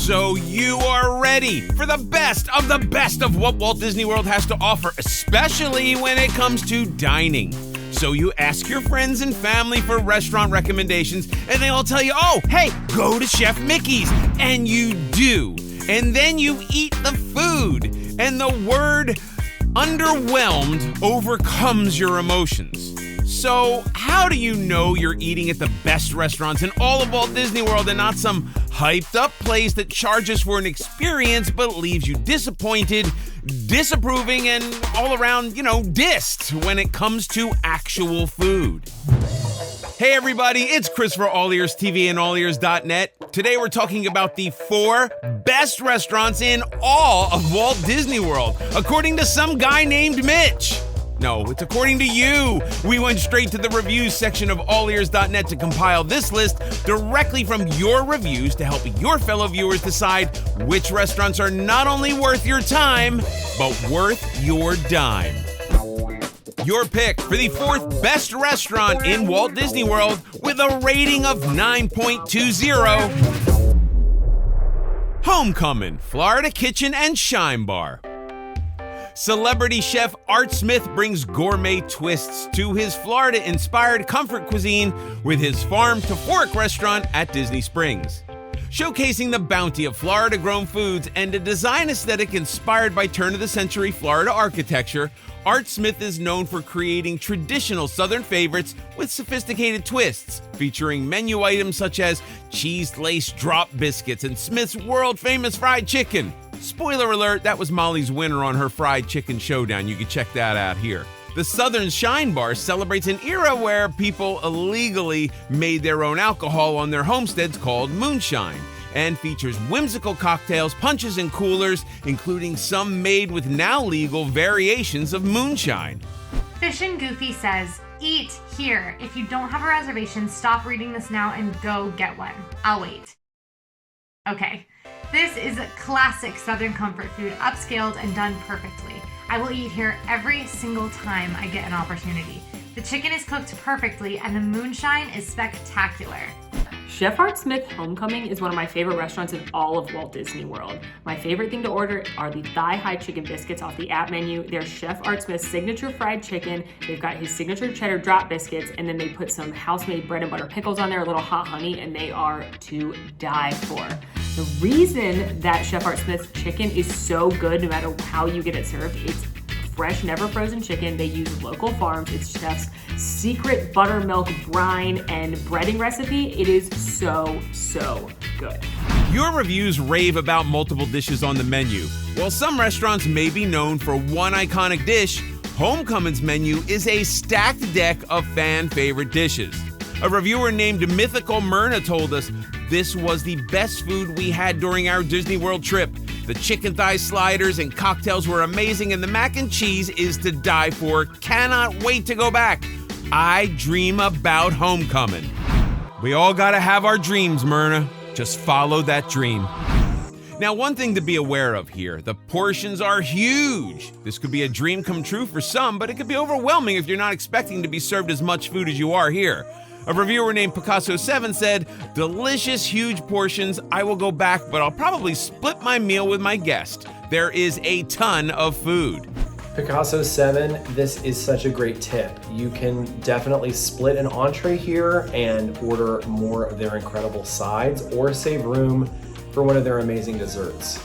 So you are ready for the best of what Walt Disney World has to offer, especially when it comes to dining. So you ask your friends and family for restaurant recommendations, and they all tell you, oh, hey, go to Chef Mickey's. And you do. And then you eat the food. And the word underwhelmed overcomes your emotions. So how do you know you're eating at the best restaurants in all of Walt Disney World and not some hyped up place that charges for an experience but leaves you disappointed, disapproving, and all around, dissed when it comes to actual food? Hey everybody, it's Chris for AllEars TV and AllEars.net. Today we're talking about the 4 best restaurants in all of Walt Disney World, according to some guy named Mitch. No, it's according to you. We went straight to the reviews section of AllEars.net to compile this list directly from your reviews to help your fellow viewers decide which restaurants are not only worth your time, but worth your dime. Your pick for the 4th best restaurant in Walt Disney World with a rating of 9.20. Homecoming, Florida Kitchen and Shine Bar. Celebrity chef Art Smith brings gourmet twists to his Florida-inspired comfort cuisine with his Farm to Fork restaurant at Disney Springs. Showcasing the bounty of Florida-grown foods and a design aesthetic inspired by turn-of-the-century Florida architecture, Art Smith is known for creating traditional Southern favorites with sophisticated twists, featuring menu items such as cheese-laced drop biscuits and Smith's world-famous fried chicken. Spoiler alert, that was Molly's winner on her fried chicken showdown. You can check that out here. The Southern Shine Bar celebrates an era where people illegally made their own alcohol on their homesteads called moonshine, and features whimsical cocktails, punches, and coolers, including some made with now legal variations of moonshine. Fish and Goofy says, eat here. If you don't have a reservation, stop reading this now and go get one. I'll wait. Okay. This is a classic Southern comfort food, upscaled and done perfectly. I will eat here every single time I get an opportunity. The chicken is cooked perfectly and the moonshine is spectacular. Chef Art Smith Homecoming is one of my favorite restaurants in all of Walt Disney World. My favorite thing to order are the thigh-high chicken biscuits off the app menu. They're Chef Art Smith's signature fried chicken. They've got his signature cheddar drop biscuits, and then they put some house-made bread and butter pickles on there, a little hot honey, and they are to die for. The reason that Chef Art Smith's chicken is so good, no matter how you get it served, it's fresh, never frozen chicken. They use local farms. It's Chef's secret buttermilk brine and breading recipe. It is so, so good. Your reviews rave about multiple dishes on the menu. While some restaurants may be known for one iconic dish, Homecoming's menu is a stacked deck of fan favorite dishes. A reviewer named Mythical Myrna told us, "This was the best food we had during our Disney World trip. The chicken thigh sliders and cocktails were amazing, and the mac and cheese is to die for. Cannot wait to go back. I dream about Homecoming." We all gotta have our dreams, Myrna. Just follow that dream. Now, one thing to be aware of here, the portions are huge. This could be a dream come true for some, but it could be overwhelming if you're not expecting to be served as much food as you are here. A reviewer named Picasso7 said, "Delicious, huge portions. I will go back, but I'll probably split my meal with my guest. There is a ton of food." Picasso7, this is such a great tip. You can definitely split an entree here and order more of their incredible sides or save room for one of their amazing desserts.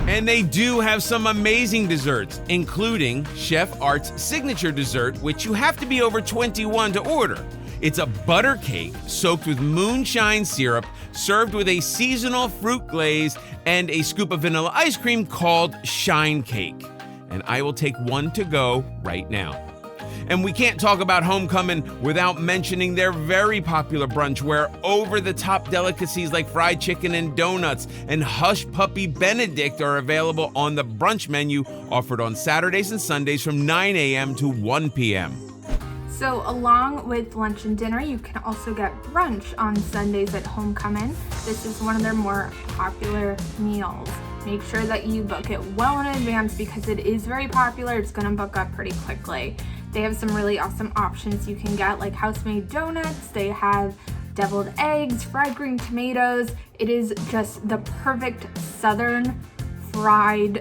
And they do have some amazing desserts, including Chef Art's signature dessert, which you have to be over 21 to order. It's a butter cake soaked with moonshine syrup, served with a seasonal fruit glaze and a scoop of vanilla ice cream called Shine Cake. And I will take one to go right now. And we can't talk about Homecoming without mentioning their very popular brunch, where over-the-top delicacies like fried chicken and donuts and Hush Puppy Benedict are available on the brunch menu, offered on Saturdays and Sundays from 9 a.m. to 1 p.m. So along with lunch and dinner, you can also get brunch on Sundays at Homecoming. This is one of their more popular meals. Make sure that you book it well in advance because it is very popular. It's gonna book up pretty quickly. They have some really awesome options you can get, like house-made donuts. They have deviled eggs, fried green tomatoes. It is just the perfect Southern fried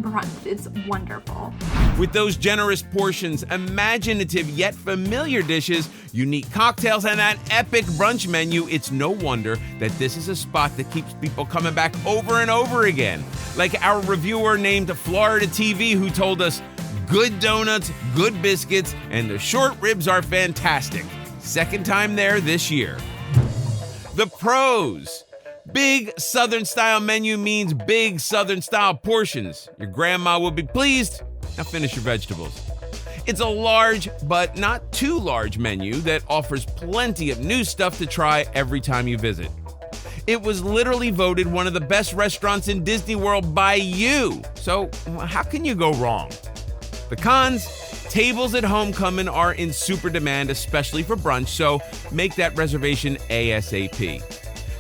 brunch. It's wonderful. With those generous portions, imaginative yet familiar dishes, unique cocktails, and that epic brunch menu, it's no wonder that this is a spot that keeps people coming back over and over again. Like our reviewer named Florida TV, who told us, good donuts, good biscuits, and the short ribs are fantastic. Second time there this year. The pros. Big Southern style menu means big Southern style portions. Your grandma will be pleased. Now finish your vegetables. It's a large, but not too large menu that offers plenty of new stuff to try every time you visit. It was literally voted one of the best restaurants in Disney World by you. So how can you go wrong? The cons, tables at Homecoming are in super demand, especially for brunch, so make that reservation ASAP.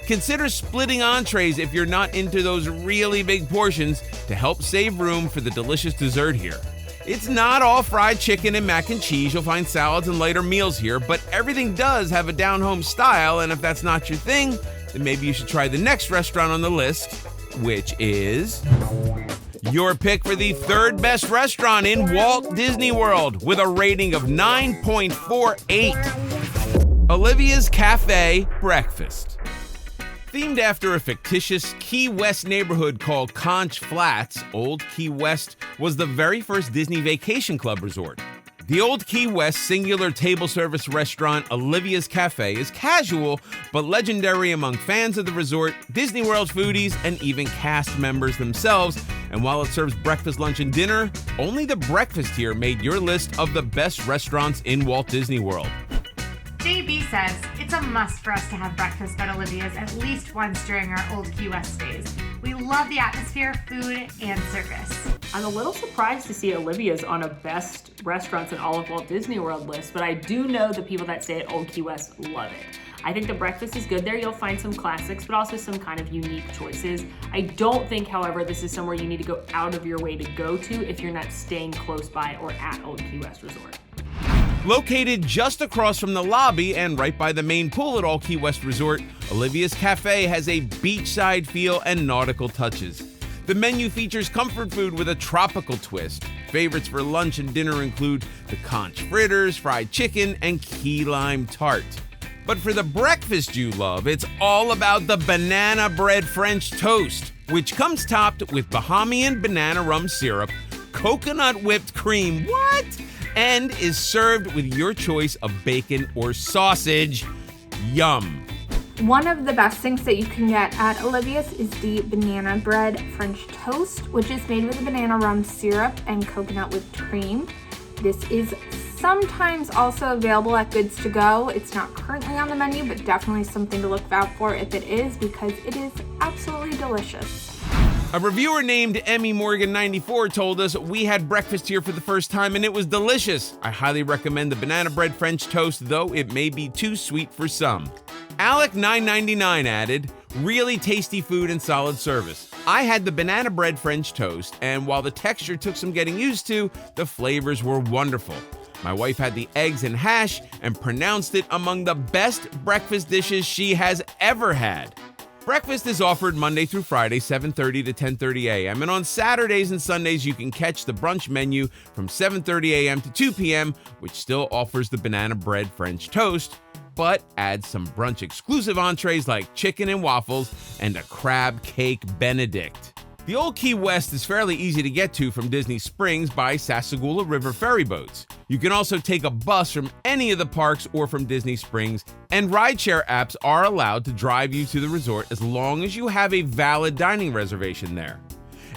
Consider splitting entrees if you're not into those really big portions to help save room for the delicious dessert here. It's not all fried chicken and mac and cheese. You'll find salads and lighter meals here, but everything does have a down-home style, and if that's not your thing, then maybe you should try the next restaurant on the list, which is your pick for the third best restaurant in Walt Disney World with a rating of 9.48. Olivia's Cafe Breakfast. Themed after a fictitious Key West neighborhood called Conch Flats, Old Key West was the very first Disney Vacation Club resort. The Old Key West singular table service restaurant Olivia's Cafe is casual, but legendary among fans of the resort, Disney World foodies, and even cast members themselves. And while it serves breakfast, lunch, and dinner, only the breakfast here made your list of the best restaurants in Walt Disney World. JB says, it's a must for us to have breakfast at Olivia's at least once during our Old Key West stays. We love the atmosphere, food, and service. I'm a little surprised to see Olivia's on a best restaurants in all of Walt Disney World list, but I do know the people that stay at Old Key West love it. I think the breakfast is good there. You'll find some classics, but also some kind of unique choices. I don't think, however, this is somewhere you need to go out of your way to go to if you're not staying close by or at Old Key West Resort. Located just across from the lobby and right by the main pool at Old Key West Resort, Olivia's Cafe has a beachside feel and nautical touches. The menu features comfort food with a tropical twist. Favorites for lunch and dinner include the conch fritters, fried chicken, and key lime tart. But for the breakfast you love, it's all about the banana bread French toast, which comes topped with Bahamian banana rum syrup, coconut whipped cream, and is served with your choice of bacon or sausage. Yum. One of the best things that you can get at Olivia's is the banana bread French toast, which is made with a banana rum syrup and coconut whipped cream. This is sometimes also available at Goods to Go. It's not currently on the menu, but definitely something to look out for if it is, because it is absolutely delicious. A reviewer named Emmy Morgan 94 told us, we had breakfast here for the first time and it was delicious. I highly recommend the banana bread French toast, though it may be too sweet for some. Alec 999 added, really tasty food and solid service. I had the banana bread French toast, and while the texture took some getting used to, the flavors were wonderful. My wife had the eggs and hash and pronounced it among the best breakfast dishes she has ever had. Breakfast is offered Monday through Friday, 7:30 to 10:30 a.m., and on Saturdays and Sundays you can catch the brunch menu from 7:30 a.m. to 2 p.m., which still offers the banana bread French toast, but adds some brunch exclusive entrees like chicken and waffles and a crab cake Benedict. The Old Key West is fairly easy to get to from Disney Springs by Sassagoula River ferry boats. You can also take a bus from any of the parks or from Disney Springs, and rideshare apps are allowed to drive you to the resort as long as you have a valid dining reservation there.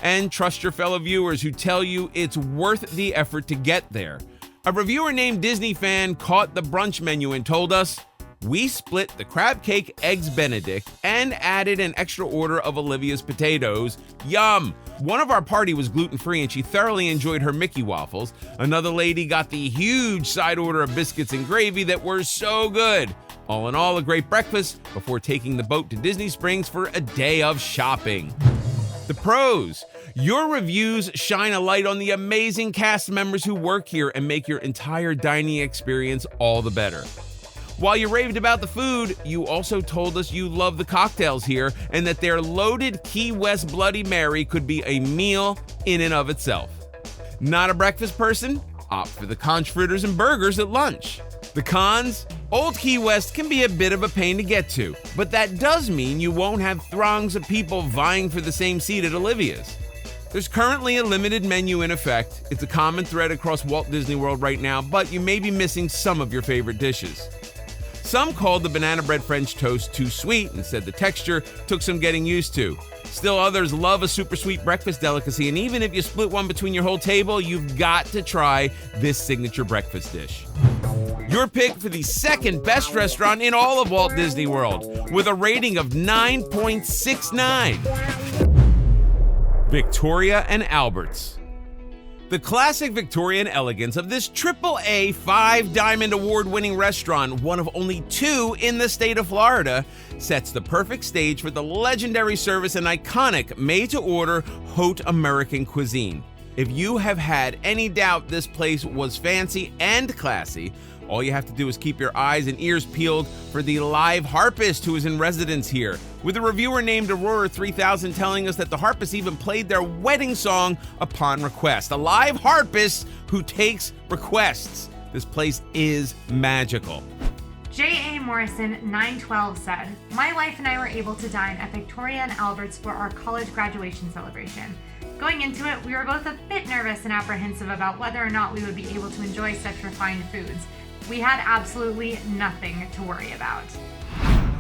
And trust your fellow viewers who tell you it's worth the effort to get there. A reviewer named Disney Fan caught the brunch menu and told us, we split the crab cake eggs Benedict and added an extra order of Olivia's potatoes. Yum! One of our party was gluten-free and she thoroughly enjoyed her Mickey waffles. Another lady got the huge side order of biscuits and gravy that were so good. All in all, a great breakfast before taking the boat to Disney Springs for a day of shopping. The pros. Your reviews shine a light on the amazing cast members who work here and make your entire dining experience all the better. While you raved about the food, you also told us you love the cocktails here and that their loaded Key West Bloody Mary could be a meal in and of itself. Not a breakfast person? Opt for the conch fritters and burgers at lunch. The cons? Old Key West can be a bit of a pain to get to, but that does mean you won't have throngs of people vying for the same seat at Olivia's. There's currently a limited menu in effect. It's a common thread across Walt Disney World right now, but you may be missing some of your favorite dishes. Some called the banana bread French toast too sweet and said the texture took some getting used to. Still others love a super sweet breakfast delicacy, and even if you split one between your whole table, you've got to try this signature breakfast dish. Your pick for the second best restaurant in all of Walt Disney World, with a rating of 9.69. Victoria and Albert's. The classic Victorian elegance of this AAA 5-diamond award-winning restaurant, one of only 2 in the state of Florida, sets the perfect stage for the legendary service and iconic made-to-order haute American cuisine. If you have had any doubt this place was fancy and classy, all you have to do is keep your eyes and ears peeled for the live harpist who is in residence here, with a reviewer named Aurora 3000 telling us that the harpist even played their wedding song upon request. A live harpist who takes requests. This place is magical. J.A. Morrison 912 said, "My wife and I were able to dine at Victoria and Albert's for our college graduation celebration. Going into it, we were both a bit nervous and apprehensive about whether or not we would be able to enjoy such refined foods. We had absolutely nothing to worry about."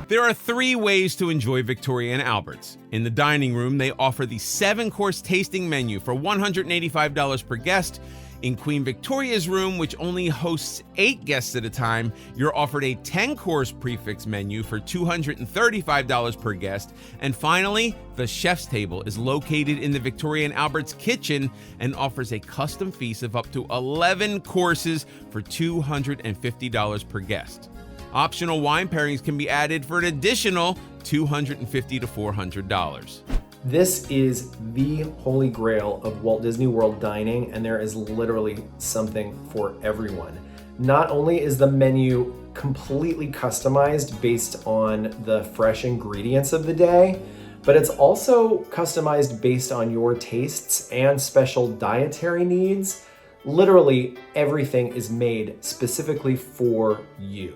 There are 3 ways to enjoy Victoria and Albert's. In the dining room, they offer the 7-course tasting menu for $185 per guest. In Queen Victoria's room, which only hosts 8 guests at a time, you're offered a 10-course prefix menu for $235 per guest. And finally, the chef's table is located in the Victoria and Albert's kitchen and offers a custom feast of up to 11 courses for $250 per guest. Optional wine pairings can be added for an additional $250 to $400. This is the holy grail of Walt Disney World dining, and there is literally something for everyone. Not only is the menu completely customized based on the fresh ingredients of the day, but it's also customized based on your tastes and special dietary needs. Literally everything is made specifically for you.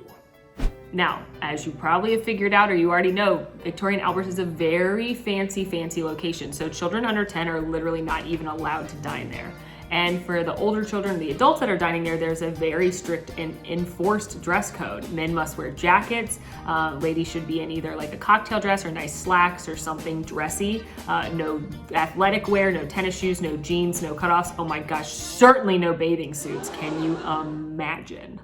Now, as you probably have figured out or you already know, Victoria and Albert's is a very fancy location, so children under 10 are literally not even allowed to dine there. And for the older children, the adults that are dining there, there's a very strict and enforced dress code. Men must wear jackets, ladies should be in either like a cocktail dress or nice slacks or something dressy, no athletic wear, no tennis shoes, no jeans, no cutoffs. Oh my gosh, certainly no bathing suits. Can you imagine?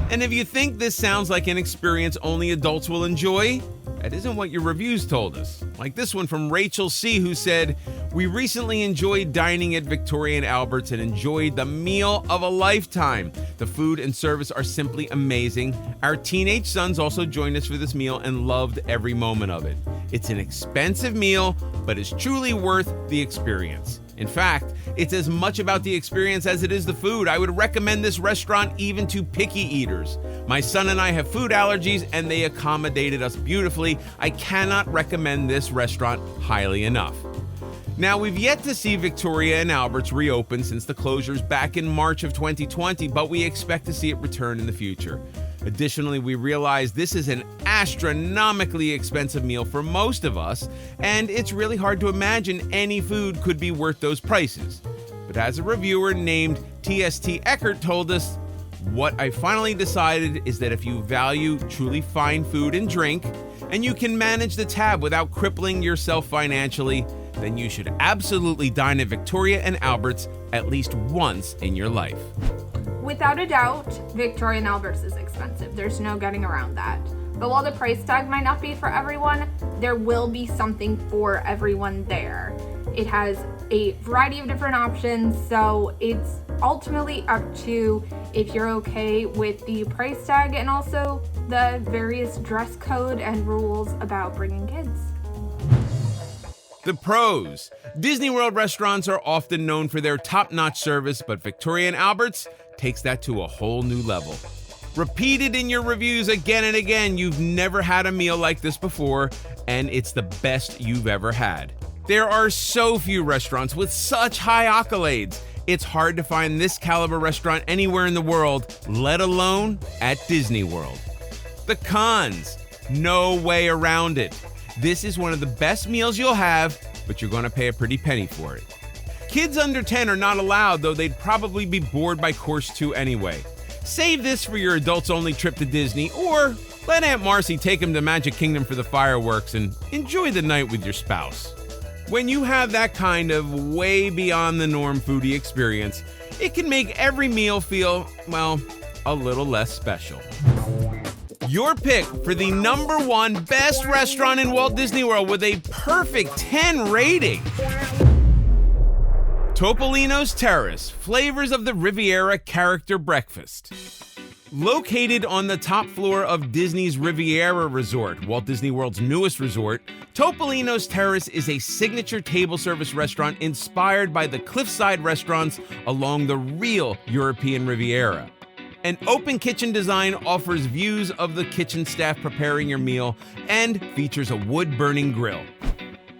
And if you think this sounds like an experience only adults will enjoy, that isn't what your reviews told us. Like this one from Rachel C., who said, "We recently enjoyed dining at Victoria and Albert's and enjoyed the meal of a lifetime. The food and service are simply amazing. Our teenage sons also joined us for this meal and loved every moment of it. It's an expensive meal, but is truly worth the experience. In fact, it's as much about the experience as it is the food. I would recommend this restaurant even to picky eaters. My son and I have food allergies and they accommodated us beautifully. I cannot recommend this restaurant highly enough." Now, we've yet to see Victoria and Albert's reopen since the closures back in March of 2020, but we expect to see it return in the future. Additionally, we realize this is an astronomically expensive meal for most of us, and it's really hard to imagine any food could be worth those prices. But as a reviewer named TST Eckert told us, "What I finally decided is that if you value truly fine food and drink, and you can manage the tab without crippling yourself financially, then you should absolutely dine at Victoria and Albert's at least once in your life." Without a doubt, Victoria and Albert's is expensive. There's no getting around that. But while the price tag might not be for everyone, there will be something for everyone there. It has a variety of different options, so it's ultimately up to if you're okay with the price tag and also the various dress code and rules about bringing kids. The pros. Disney World restaurants are often known for their top-notch service, but Victoria and Albert's takes that to a whole new level. Repeated in your reviews again and again, you've never had a meal like this before, and it's the best you've ever had. There are so few restaurants with such high accolades. It's hard to find this caliber restaurant anywhere in the world, let alone at Disney World. The cons, no way around it. This is one of the best meals you'll have, but you're going to pay a pretty penny for it. Kids under 10 are not allowed, though they'd probably be bored by course 2 anyway. Save this for your adults-only trip to Disney, or let Aunt Marcy take them to Magic Kingdom for the fireworks and enjoy the night with your spouse. When you have that kind of way beyond the norm foodie experience, it can make every meal feel, well, a little less special. Your pick for the #1 best restaurant in Walt Disney World with a perfect 10 rating. Topolino's Terrace, flavors of the Riviera character breakfast. Located on the top floor of Disney's Riviera Resort, Walt Disney World's newest resort, Topolino's Terrace is a signature table service restaurant inspired by the cliffside restaurants along the real European Riviera. An open kitchen design offers views of the kitchen staff preparing your meal and features a wood-burning grill.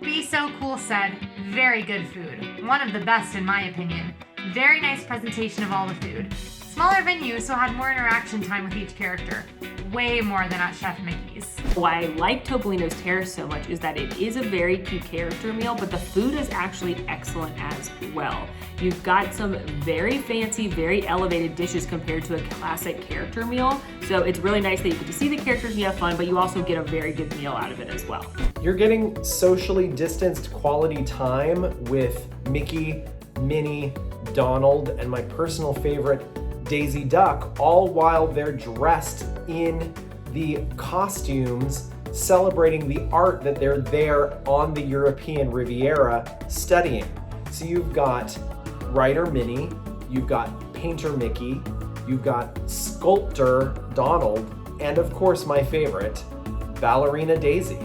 Be So Cool said, very good food. One of the best in my opinion. Very nice presentation of all the food. Smaller venue, so had more interaction time with each character. Way more than at Chef Mickey's. Why I like Topolino's Terrace so much is that it is a very cute character meal, but the food is actually excellent as well. You've got some very fancy, very elevated dishes compared to a classic character meal. So it's really nice that you get to see the characters and you have fun, but you also get a very good meal out of it as well. You're getting socially distanced quality time with Mickey, Minnie, Donald, and my personal favorite, Daisy Duck, all while they're dressed in the costumes celebrating the art that they're there on the European Riviera studying. So you've got writer Minnie, you've got painter Mickey, you've got sculptor Donald, and of course my favorite, ballerina Daisy.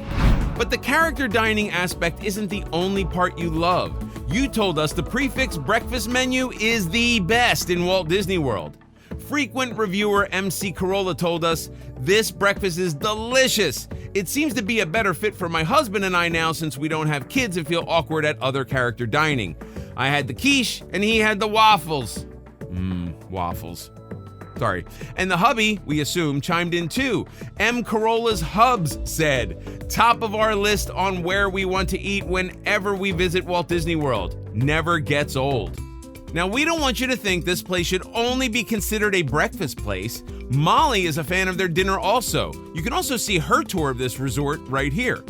But the character dining aspect isn't the only part you love. You told us the prefix breakfast menu is the best in Walt Disney World. Frequent reviewer MC Corolla told us, this breakfast is delicious. It seems to be a better fit for my husband and I now since we don't have kids and feel awkward at other character dining. I had the quiche and he had the waffles. Waffles. Sorry. And the hubby, we assume, chimed in too. M. Corolla's Hubs said, top of our list on where we want to eat whenever we visit Walt Disney World. Never gets old. Now, we don't want you to think this place should only be considered a breakfast place. Molly is a fan of their dinner also. You can also see her tour of this resort right here.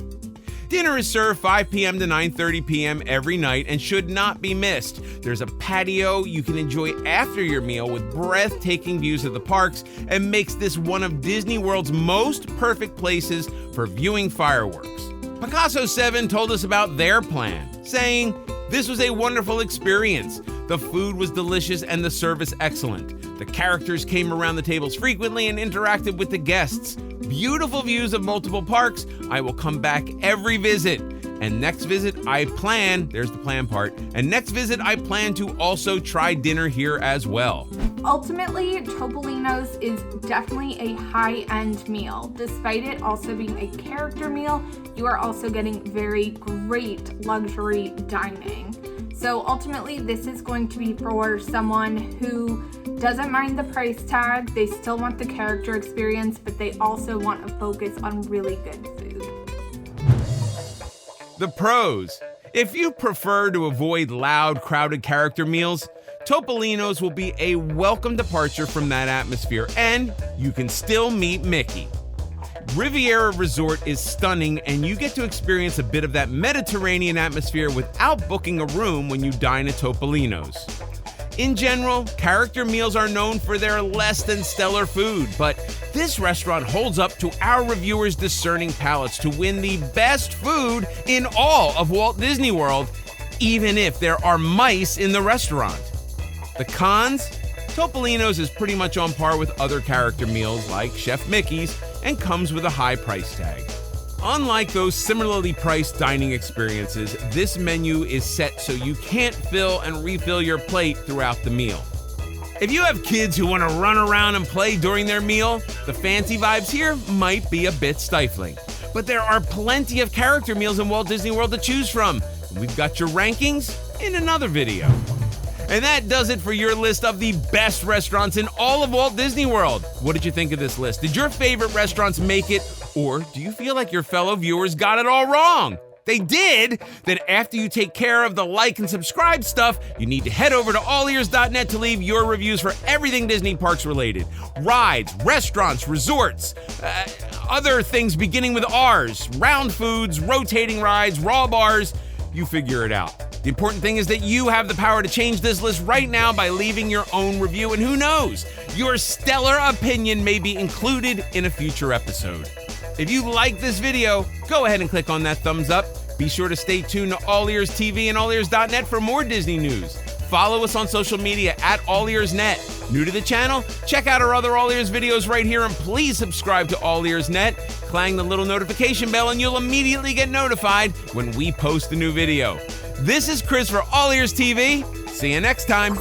Dinner is served 5 p.m. to 9:30 p.m. every night and should not be missed. There's a patio you can enjoy after your meal with breathtaking views of the parks and makes this one of Disney World's most perfect places for viewing fireworks. Picasso 7 told us about their plan, saying, this was a wonderful experience. The food was delicious and the service excellent. The characters came around the tables frequently and interacted with the guests. Beautiful views of multiple parks. I will come back every visit. And next visit I plan, there's the plan part, and next visit I plan to also try dinner here as well. Ultimately, Topolino's is definitely a high-end meal. Despite it also being a character meal, you are also getting very great luxury dining. So ultimately, this is going to be for someone who doesn't mind the price tag, they still want the character experience, but they also want to focus on really good food. The pros. If you prefer to avoid loud, crowded character meals, Topolino's will be a welcome departure from that atmosphere, and you can still meet Mickey. Riviera Resort is stunning, and you get to experience a bit of that Mediterranean atmosphere without booking a room when you dine at Topolino's. In general, character meals are known for their less than stellar food, but this restaurant holds up to our reviewers' discerning palates to win the best food in all of Walt Disney World, even if there are mice in the restaurant. The cons? Topolino's is pretty much on par with other character meals like Chef Mickey's and comes with a high price tag. Unlike those similarly priced dining experiences, this menu is set so you can't fill and refill your plate throughout the meal. If you have kids who want to run around and play during their meal, the fancy vibes here might be a bit stifling. But there are plenty of character meals in Walt Disney World to choose from. We've got your rankings in another video. And that does it for your list of the best restaurants in all of Walt Disney World. What did you think of this list? Did your favorite restaurants make it, or do you feel like your fellow viewers got it all wrong? They did? Then after you take care of the like and subscribe stuff, you need to head over to AllEars.net to leave your reviews for everything Disney parks related. Rides, restaurants, resorts, other things beginning with R's, round foods, rotating rides, raw bars, you figure it out. The important thing is that you have the power to change this list right now by leaving your own review, and who knows, your stellar opinion may be included in a future episode. If you like this video, go ahead and click on that thumbs up. Be sure to stay tuned to AllEars TV and AllEars.net for more Disney news. Follow us on social media at AllEars.net. New to the channel? Check out our other AllEars videos right here, and please subscribe to AllEars.net. Clang the little notification bell and you'll immediately get notified when we post a new video. This is Chris for AllEars TV. See you next time.